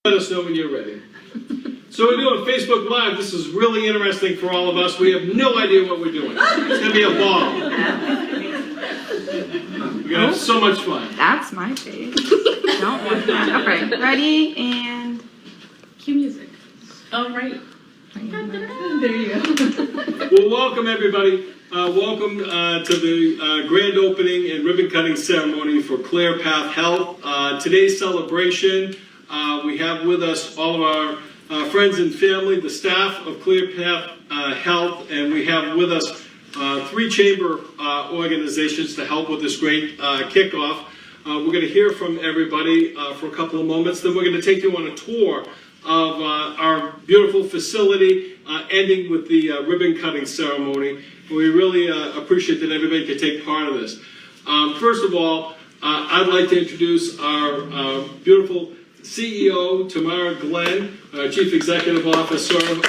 Let us know when you're ready. So we're doing Facebook Live. This is really interesting for all of us. We have no idea what we're doing. It's going to be a ball. We're going to have so much fun. That's my face. Don't want that. Okay, ready and Cue music. Oh, right. There you go. Well, welcome everybody. Welcome to the grand opening and ribbon cutting ceremony for ClearPath Health. Today's celebration, we have with us all of our friends and family, the staff of ClearPath Health, and we have with us 3 chamber organizations to help with this great kickoff. We're going to hear from everybody for a couple of moments, then we're going to take you on a tour of our beautiful facility, ending with the ribbon cutting ceremony. We really appreciate that everybody could take part of this. First of all, I'd like to introduce our beautiful CEO, Tamara Glenn, Chief Executive Officer. And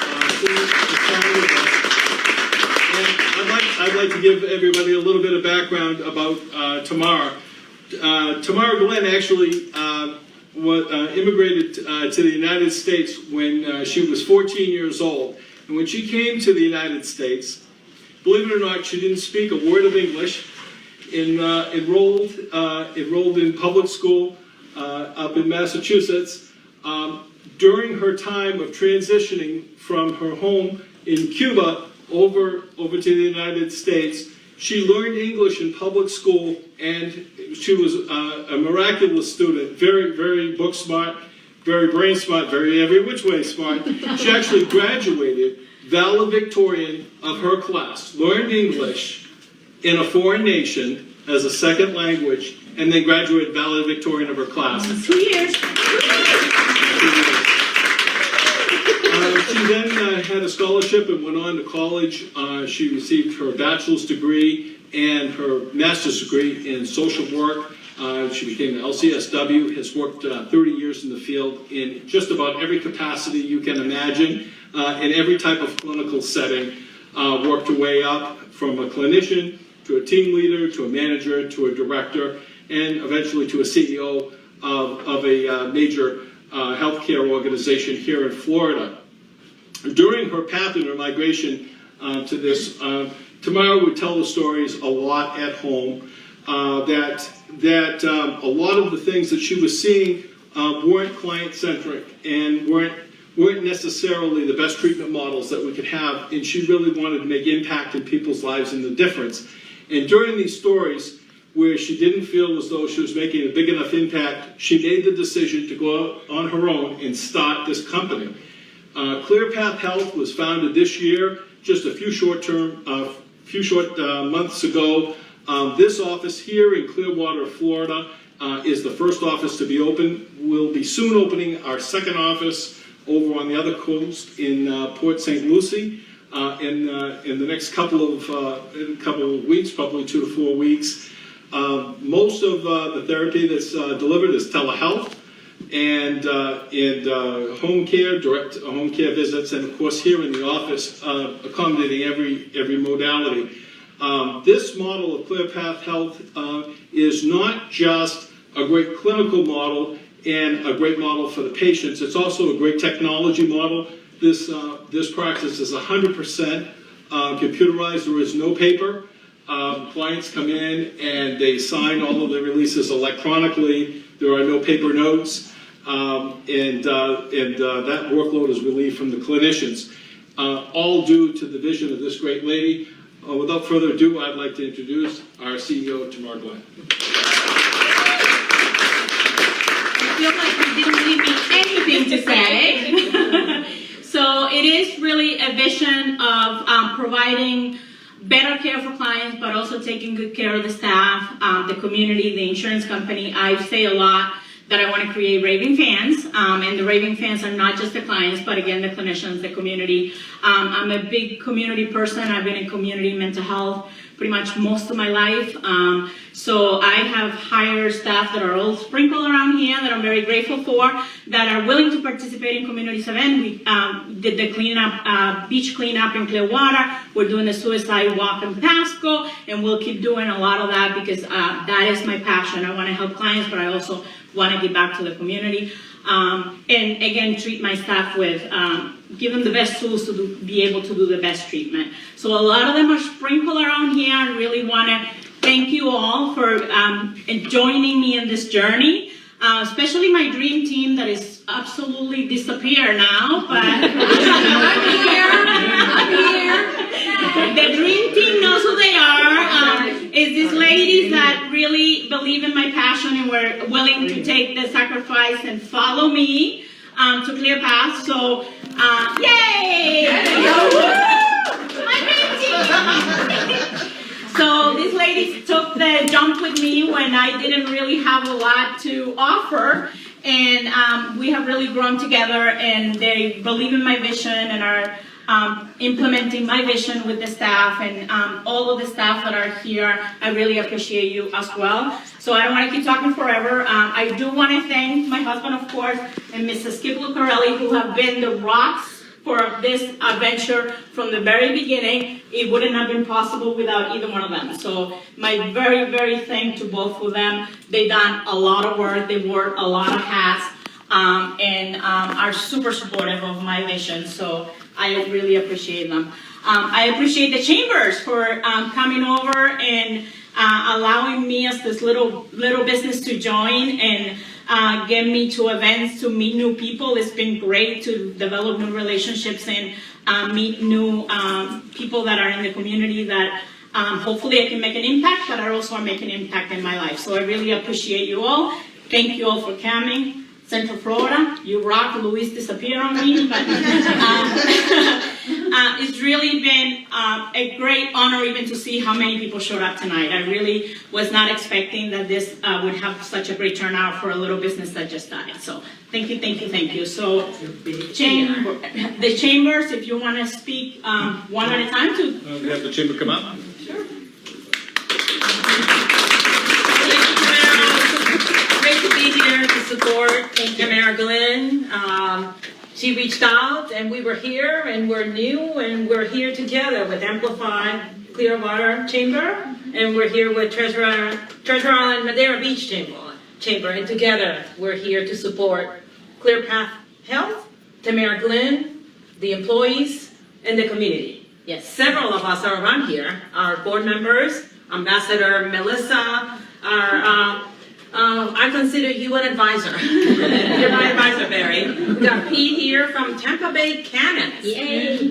I'd like to give everybody a little bit of background about Tamara. Tamara Glenn actually immigrated to the United States when she was 14 years old. And when she came to the United States, believe it or not, she didn't speak a word of English. Enrolled in public school up in Massachusetts. During her time of transitioning from her home in Cuba over to the United States, she learned English in public school, and she was a miraculous student, very, very book smart, very brain smart, very every which way smart. She actually graduated valedictorian of her class, learned English in a foreign nation as a second language, and then graduated valedictorian of her class. 2 years. She then had a scholarship and went on to college. She received her bachelor's degree and her master's degree in social work. She became an LCSW, has worked 30 years in the field in just about every capacity you can imagine, in every type of clinical setting, worked her way up from a clinician to a team leader, to a manager, to a director, and eventually to a CEO of a major healthcare organization here in Florida. During her path and her migration to this, Tamara would tell the stories a lot at home, that a lot of the things that she was seeing weren't client-centric and weren't necessarily the best treatment models that we could have, and she really wanted to make impact in people's lives and the difference. And during these stories, where she didn't feel as though she was making a big enough impact, she made the decision to go out on her own and start this company. ClearPath Health was founded this year, just a few short months ago. This office here in Clearwater, Florida, is the first office to be open. We'll be soon opening our second office over on the other coast in Port St. Lucie in the next couple of weeks, probably 2 to 4 weeks. Most of the therapy that's delivered is telehealth and home care, direct home care visits, and of course here in the office, accommodating every modality. This model of ClearPath Health is not just a great clinical model and a great model for the patients. It's also a great technology model. This practice is 100% computerized. There is no paper. Clients come in and they sign all of the releases electronically. There are no paper notes, and that workload is relieved from the clinicians, all due to the vision of this great lady. Without further ado, I'd like to introduce our CEO, Tamara Glenn. I feel like you didn't leave me anything to say. So it is really a vision of providing better care for clients, but also taking good care of the staff, the community, the insurance company. I say a lot that I want to create raving fans, and the raving fans are not just the clients, but again, the clinicians, the community. I'm a big community person. I've been in community mental health pretty much most of my life. So I have hired staff that are all sprinkled around here that I'm very grateful for, that are willing to participate in communities event. We did the cleanup, beach cleanup in Clearwater. We're doing the suicide walk in Pasco, and we'll keep doing a lot of that because that is my passion. I want to help clients, but I also want to give back to the community. And again, treat my staff with, give them the best tools to be able to do the best treatment. So a lot of them are sprinkled around here. I really want to thank you all for joining me in this journey, especially my dream team that is absolutely disappeared now, but I'm here. The dream team knows who they are. Is these ladies that really believe in my passion and were willing to take the sacrifice and follow me to Clear Path. So, yay! My dream team! So these ladies took the jump with me when I didn't really have a lot to offer, and we have really grown together, and they believe in my vision and are implementing my vision with the staff, and all of the staff that are here. I really appreciate you as well. So I don't want to keep talking forever. I do want to thank my husband, of course, and Mrs. Skip Lucarelli, who have been the rocks for this adventure from the very beginning. It wouldn't have been possible without either one of them. So my very, very thank to both of them. They've done a lot of work. They wore a lot of hats, and are super supportive of my vision. So I really appreciate them. I appreciate the chambers for coming over and allowing me as this little business to join and get me to events to meet new people. It's been great to develop new relationships and meet new people that are in the community that hopefully I can make an impact, but I also are making an impact in my life. So I really appreciate you all. Thank you all for coming. Central Florida, you rock. Luis disappeared on me, but it's really been a great honor even to see how many people showed up tonight. I really was not expecting that this would have such a great turnout for a little business that just died. So thank you, thank you, thank you. So the chambers, if you want to speak one at a time too. We have the chamber come up. Sure. Great to be here to support Tamara Glenn. She reached out and we were here and we're new and we're here together with Amplify Clearwater Chamber, and we're here with Treasure Island Madeira Beach Chamber, and together we're here to support Clear Path Health, Tamara Glenn, the employees, and the community. Yes, several of us are around here, our board members, Ambassador Melissa, I consider you an advisor. You're my advisor, Barry. We got Pete here from Tampa Bay Cannons,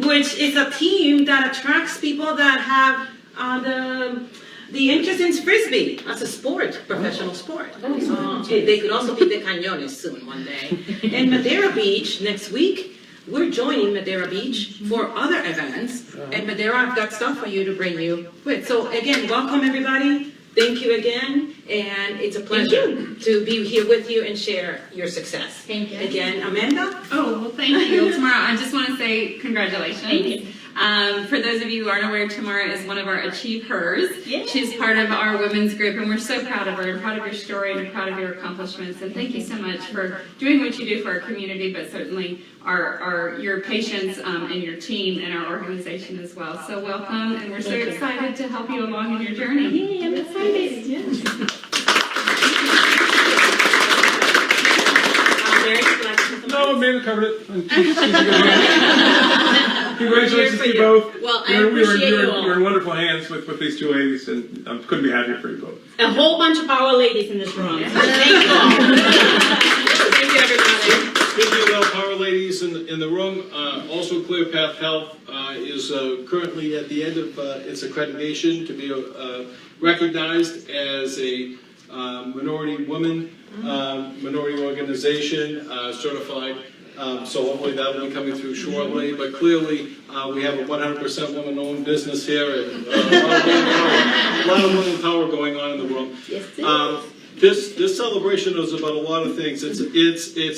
which is a team that attracts people that have the interest in Frisbee as a sport, professional sport. They could also be the Cañones soon, one day. And Madeira Beach, next week, we're joining Madeira Beach for other events. And Madeira, I've got stuff for you to bring you with. So again, welcome everybody. Thank you again, and it's a pleasure to be here with you and share your success. Thank you. Again, Amanda? Oh, well, thank you. Tamara, I just want to say congratulations. Thank you. For those of you who aren't aware, Tamara is one of our Achieve Hers. Yeah. She's part of our women's group, and we're so proud of her and proud of your story and proud of your accomplishments. And thank you so much for doing what you do for our community, but certainly your patients and your team and our organization as well. So welcome, and we're so excited to help you along in your journey. Yay, I'm excited. No, Amanda covered it. Congratulations to you both. Well, I appreciate you all. You're in wonderful hands with these two ladies, and I couldn't be happier for you both. A whole bunch of power ladies in this room. So thank you all. Thank you, everybody. Speaking of power ladies in the room, also Clear Path Health is currently at the end of its accreditation to be recognized as a minority woman, minority organization, certified. So hopefully that will be coming through shortly. But clearly, we have a 100% woman-owned business here, and a lot of women power going on in the world. Yes, This celebration is about a lot of things. It's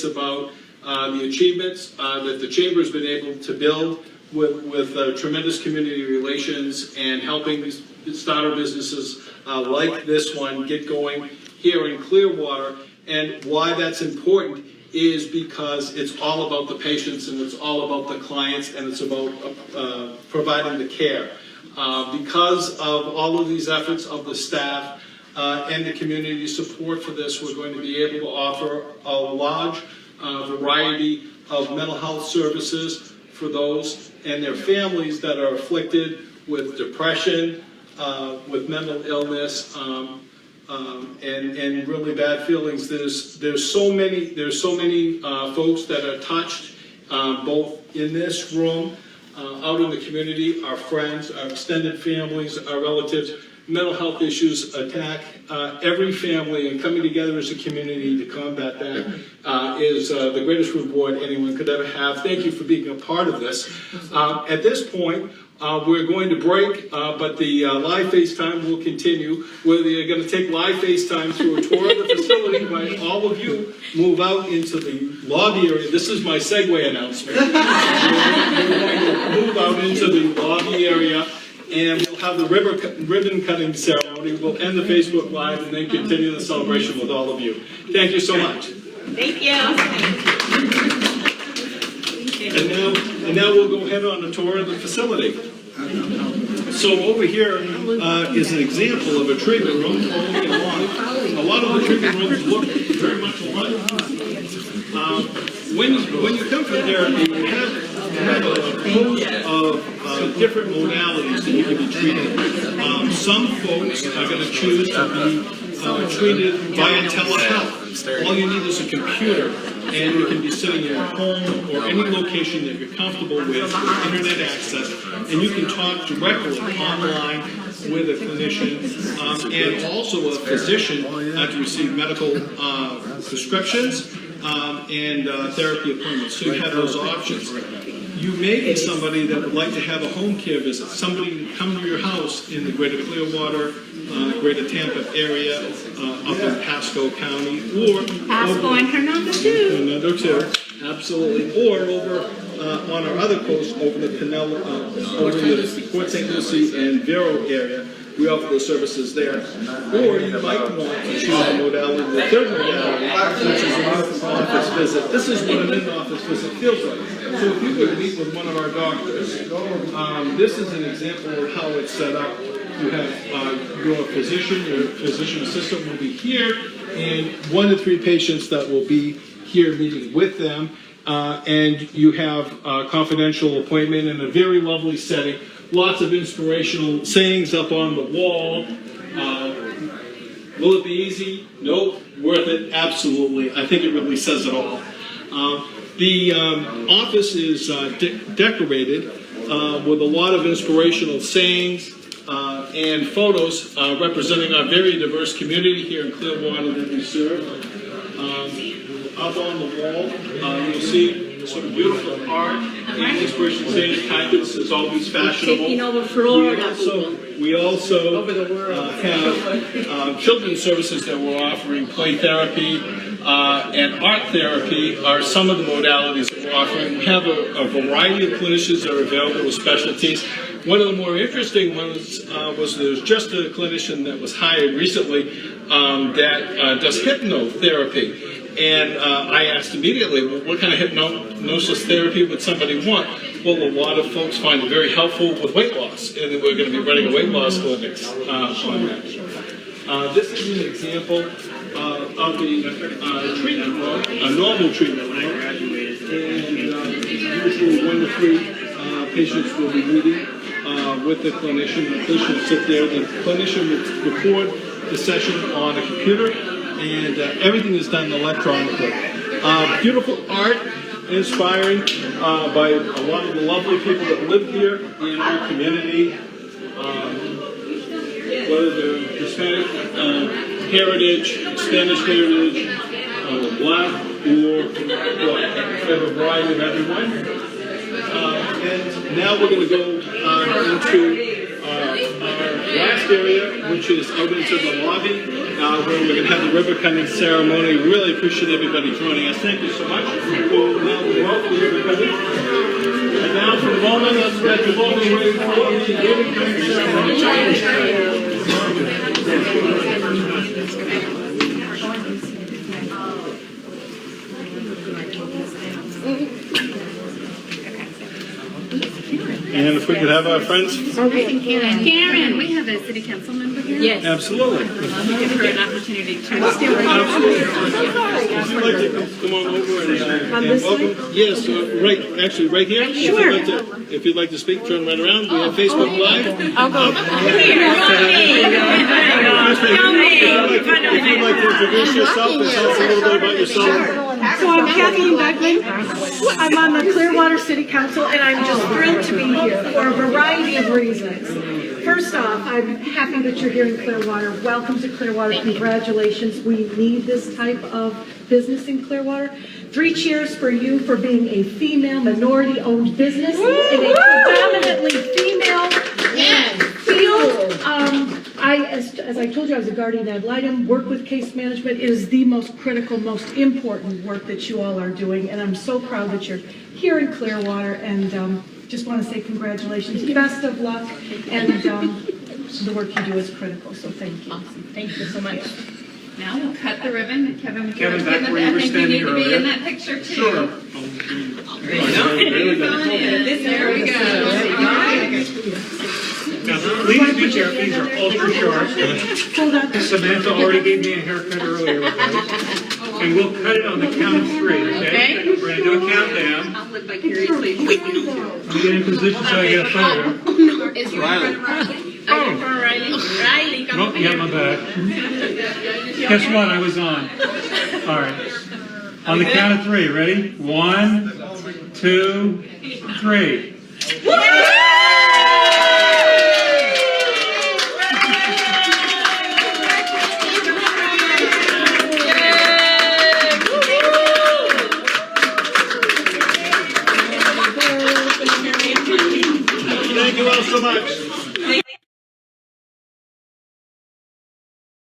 about the achievements that the Chamber's been able to build with tremendous community relations and helping starter businesses like this one get going here in Clearwater. And why that's important is because it's all about the patients and it's all about the clients and it's about providing the care. Because of all of these efforts of the staff and the community support for this, we're going to be able to offer a large variety of mental health services for those and their families that are afflicted with depression, with mental illness, and really bad feelings. There's so many folks that are touched, both in this room, out in the community, our friends, our extended families, our relatives. Mental health issues attack every family, and coming together as a community to combat that is the greatest reward anyone could ever have. Thank you for being a part of this. At this point, we're going to break, but the live FaceTime will continue. We're going to take live FaceTime through a tour of the facility by all of you move out into the lobby area. This is my segue announcement. We're going to move out into the lobby area, and we'll have the ribbon cutting ceremony. We'll end the Facebook Live and then continue the celebration with all of you. Thank you so much. Thank you. And now we'll go ahead on a tour of the facility. So over here is an example of a treatment room. A lot of the treatment rooms look very much alike. When you come for therapy, you have a host of different modalities that you can be treated. Some folks are going to choose to be treated via telehealth. All you need is a computer, and you can be sitting in your home or any location that you're comfortable with internet access, and you can talk directly online with a clinician and also a physician to receive medical prescriptions and therapy appointments. So you have those options. You may be somebody that would like to have a home care visit, somebody come to your house in the greater Clearwater, greater Tampa area, up in Pasco County, or Pasco and Hernando too. Hernando too, absolutely, or over on our other coast, over the Pinellas, over the Port St. Lucie and Vero area. We offer those services there. Or you might want to choose the modality, the third modality, which is an in-office visit. This is what an in-office visit feels like. So if you would meet with one of our doctors, this is an example of how it's set up. You have your physician assistant will be here, and 1 to 3 patients that will be here meeting with them. And you have a confidential appointment in a very lovely setting. Lots of inspirational sayings up on the wall. Will it be easy? Nope. Worth it? Absolutely. I think it really says it all. The office is decorated with a lot of inspirational sayings and photos representing our very diverse community here in Clearwater that we serve. Up on the wall, you'll see some beautiful art and inspirational sayings. Kindness is always fashionable. Taking over Florida. We also have children's services that we're offering. Play therapy and art therapy are some of the modalities that we're offering. We have a variety of clinicians that are available with specialties. One of the more interesting ones was there's just a clinician that was hired recently that does hypnotherapy. And I asked immediately, well, what kind of hypnosis therapy would somebody want? Well, a lot of folks find it very helpful with weight loss, and we're going to be running a weight loss clinic on that. This is an example of the treatment room, a normal treatment room, and usually 1 to 3 patients will be meeting with the clinician. The clinician will sit there. The clinician will record the session on a computer, and everything is done electronically. Beautiful art, inspiring by a lot of the lovely people that live here in our community, whether they're Hispanic heritage, Spanish heritage, Black, or what, a variety of everyone. And now we're going to go into our last area, which is out into the lobby, where we're going to have the ribbon cutting ceremony. Really appreciate everybody joining us. Thank you so much. We'll now welcome the ribbon cutting. now for the moment, let's get the moment ready for the giving ceremony. And if we could have our friends? Karen, we have a city council member here. Yes. Absolutely. Give her an opportunity to. Absolutely. Would you like to come on over and welcome? Yes, actually, right here. Sure. If you'd like to speak, turn right around. We have Facebook Live. I'll go. If you'd like to introduce yourself and tell us a little bit about yourself. So I'm Kathleen Beckman. I'm on the Clearwater City Council, and I'm just thrilled to be here for a variety of reasons. First off, I'm happy that you're here in Clearwater. Welcome to Clearwater. Congratulations. We need this type of business in Clearwater. 3 cheers for you for being a female minority-owned business in a predominantly female field. As I told you, I was a guardian ad litem, work with case management. It is the most critical, most important work that you all are doing, and I'm so proud that you're here in Clearwater, and just want to say congratulations, best of luck, and the work you do is critical, so thank you. Awesome. Thank you so much. Now we'll cut the ribbon. Kevin, would you Kevin, like to back be where in you that? were I think you need to be standing in that picture too. Sure. There we go. Now, please be careful, these are ultra sharp. Samantha already gave me a haircut earlier with those. And we'll cut it on the count of 3, okay? We're gonna do a countdown. I'll live vicariously through you. Let me get in position so I get a photo. Is your friend Riley? Riley, come Oh, over you here. got my back. Guess what? I was on. All right. On the count of 3, ready? 1, 2, 3.